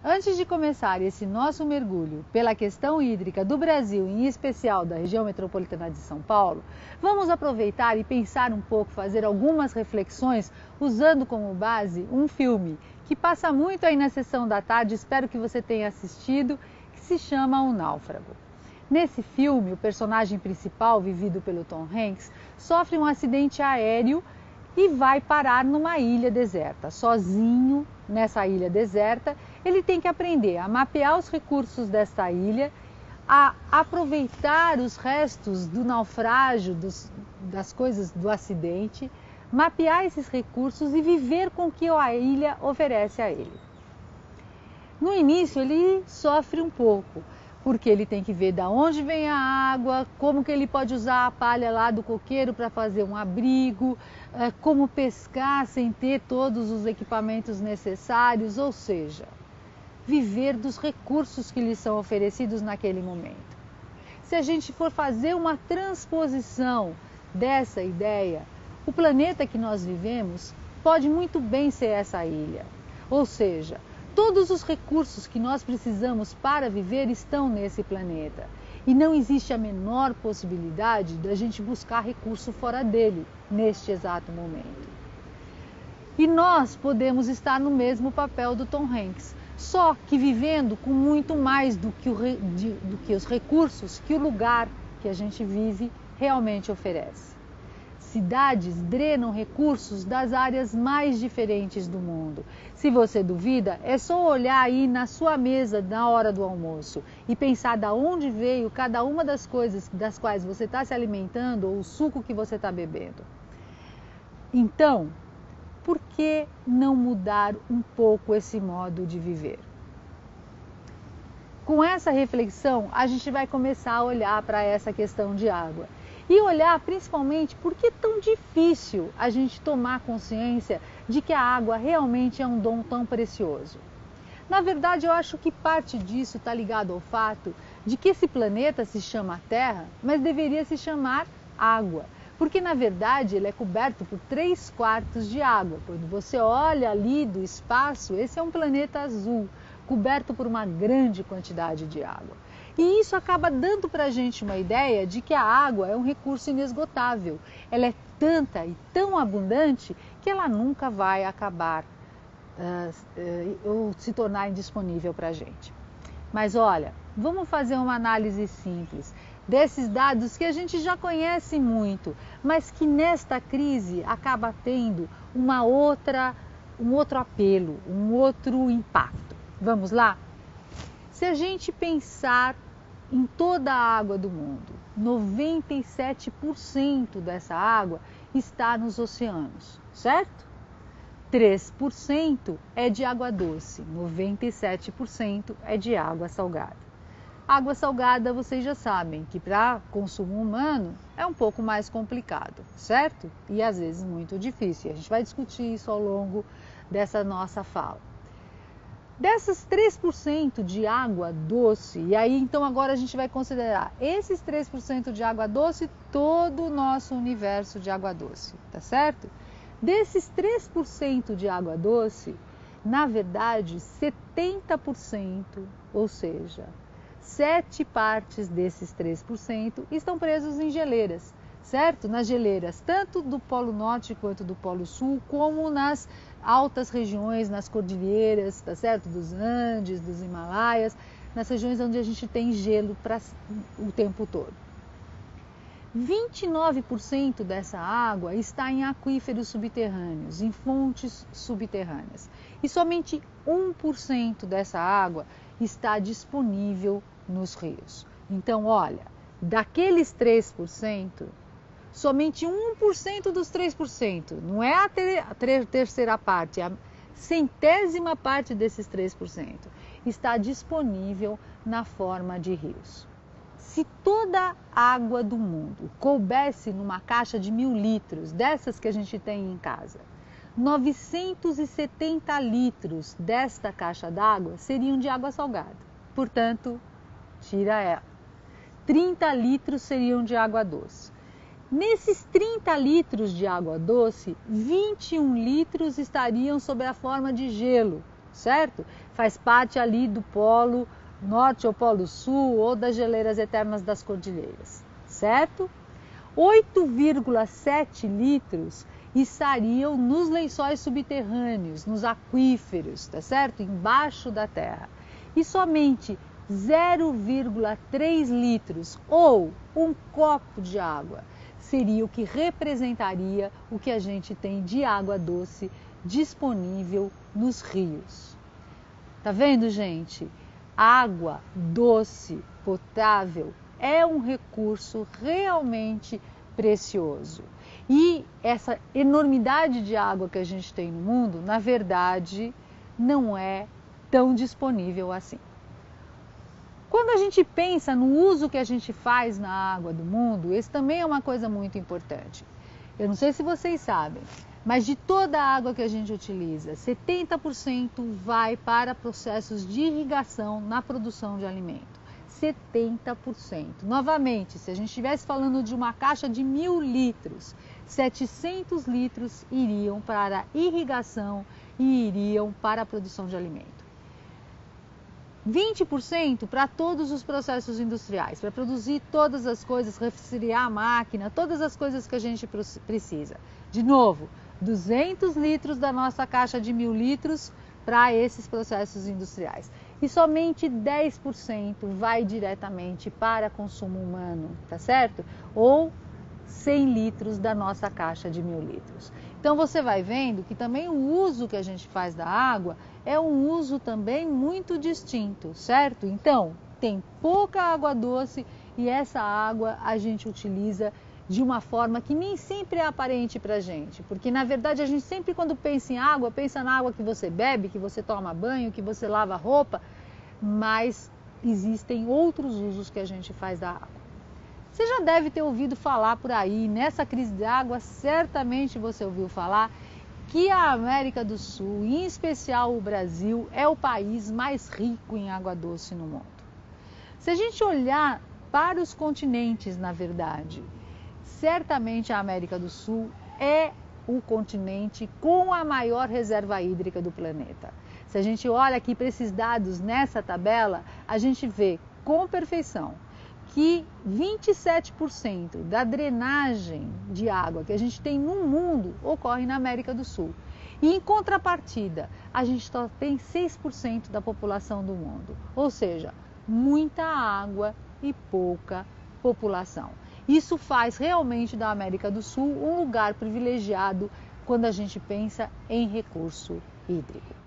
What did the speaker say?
Antes de começar esse nosso mergulho pela questão hídrica do Brasil, em especial da região metropolitana de São Paulo, vamos aproveitar e pensar um pouco, fazer algumas reflexões usando como base um filme que passa muito aí na sessão da tarde, espero que você tenha assistido, que se chama O Náufrago. Nesse filme, o personagem principal, vivido pelo Tom Hanks, sofre um acidente aéreo e vai parar numa ilha deserta. Sozinho nessa ilha deserta, ele tem que aprender a mapear os recursos desta ilha, a aproveitar os restos do naufrágio, das coisas do acidente, mapear esses recursos e viver com o que a ilha oferece a ele. No início ele sofre um pouco, porque ele tem que ver de onde vem a água, como que ele pode usar a palha lá do coqueiro para fazer um abrigo, como pescar sem ter todos os equipamentos necessários, ou seja, viver dos recursos que lhe são oferecidos naquele momento. Se a gente for fazer uma transposição dessa ideia, o planeta que nós vivemos pode muito bem ser essa ilha, ou seja, todos os recursos que nós precisamos para viver estão nesse planeta e não existe a menor possibilidade da gente buscar recurso fora dele neste exato momento. E nós podemos estar no mesmo papel do Tom Hanks, só que vivendo com muito mais do que os recursos que o lugar que a gente vive realmente oferece. Cidades drenam recursos das áreas mais diferentes do mundo. Se você duvida, é só olhar aí na sua mesa na hora do almoço e pensar de onde veio cada uma das coisas das quais você está se alimentando ou o suco que você está bebendo. Então, por que não mudar um pouco esse modo de viver? Com essa reflexão, a gente vai começar a olhar para essa questão de água. E olhar principalmente por que é tão difícil a gente tomar consciência de que a água realmente é um dom tão precioso. Na verdade, eu acho que parte disso está ligado ao fato de que esse planeta se chama Terra, mas deveria se chamar água. Porque, na verdade, ele é coberto por 3/4 de água. Quando você olha ali do espaço, esse é um planeta azul, coberto por uma grande quantidade de água. E isso acaba dando para a gente uma ideia de que a água é um recurso inesgotável. Ela é tanta e tão abundante que ela nunca vai acabar ou se tornar indisponível para a gente. Mas olha, vamos fazer uma análise simples desses dados que a gente já conhece muito, mas que nesta crise acaba tendo um outro apelo, um outro impacto. Vamos lá? Se a gente pensar em toda a água do mundo, 97% dessa água está nos oceanos, certo? 3% é de água doce, 97% é de água salgada. Água salgada, vocês já sabem que para consumo humano é um pouco mais complicado, certo? E às vezes muito difícil. A gente vai discutir isso ao longo dessa nossa fala. Dessas 3% de água doce, e aí então agora a gente vai considerar esses 3% de água doce, todo o nosso universo de água doce, tá certo? Desses 3% de água doce, na verdade 70%, ou seja, 7 partes desses 3% estão presos em geleiras, certo? Nas geleiras tanto do Polo Norte quanto do Polo Sul, como nas altas regiões, nas cordilheiras, tá certo? Dos Andes, dos Himalaias, nas regiões onde a gente tem gelo o tempo todo. 29% dessa água está em aquíferos subterrâneos, em fontes subterrâneas. E somente 1% dessa água está disponível nos rios. Então, olha, daqueles 3%, somente 1% dos 3%, não é a terceira parte, é a centésima parte desses 3%, está disponível na forma de rios. Se toda a água do mundo coubesse numa caixa de 1.000 litros, dessas que a gente tem em casa, 970 litros desta caixa d'água seriam de água salgada. Portanto, tira ela. 30 litros seriam de água doce. Nesses 30 litros de água doce, 21 litros estariam sob a forma de gelo, certo? faz parte ali do Polo Norte ou Polo Sul ou das geleiras eternas das cordilheiras, certo? 8,7 litros estariam nos lençóis subterrâneos, nos aquíferos, tá certo? Embaixo da terra. E somente 0,3 litros ou um copo de água seria o que representaria o que a gente tem de água doce disponível nos rios. Tá vendo, gente? Água doce, potável, é um recurso realmente precioso. E essa enormidade de água que a gente tem no mundo, na verdade, não é tão disponível assim. Quando a gente pensa no uso que a gente faz na água do mundo, esse também é uma coisa muito importante. Eu não sei se vocês sabem, mas de toda a água que a gente utiliza, 70% vai para processos de irrigação na produção de alimento. 70%. Novamente, se a gente estivesse falando de uma caixa de 1.000 litros, 700 litros iriam para a irrigação e iriam para a produção de alimento. 20% para todos os processos industriais, para produzir todas as coisas, resfriar a máquina, todas as coisas que a gente precisa. De novo, 200 litros da nossa caixa de 1.000 litros para esses processos industriais. E somente 10% vai diretamente para consumo humano, tá certo? Ou 100 litros da nossa caixa de 1.000 litros. Então você vai vendo que também o uso que a gente faz da água é um uso também muito distinto, certo? Então tem pouca água doce e essa água a gente utiliza de uma forma que nem sempre é aparente para a gente, porque na verdade a gente sempre quando pensa em água, pensa na água que você bebe, que você toma banho, que você lava roupa, mas existem outros usos que a gente faz da água. Você já deve ter ouvido falar por aí, nessa crise de água, certamente você ouviu falar que a América do Sul, em especial o Brasil, é o país mais rico em água doce no mundo. Se a gente olhar para os continentes, na verdade, certamente a América do Sul é o continente com a maior reserva hídrica do planeta. Se a gente olha aqui para esses dados nessa tabela, a gente vê com perfeição que 27% da drenagem de água que a gente tem no mundo ocorre na América do Sul. E em contrapartida, a gente só tem 6% da população do mundo. Ou seja, muita água e pouca população. Isso faz realmente da América do Sul um lugar privilegiado quando a gente pensa em recurso hídrico.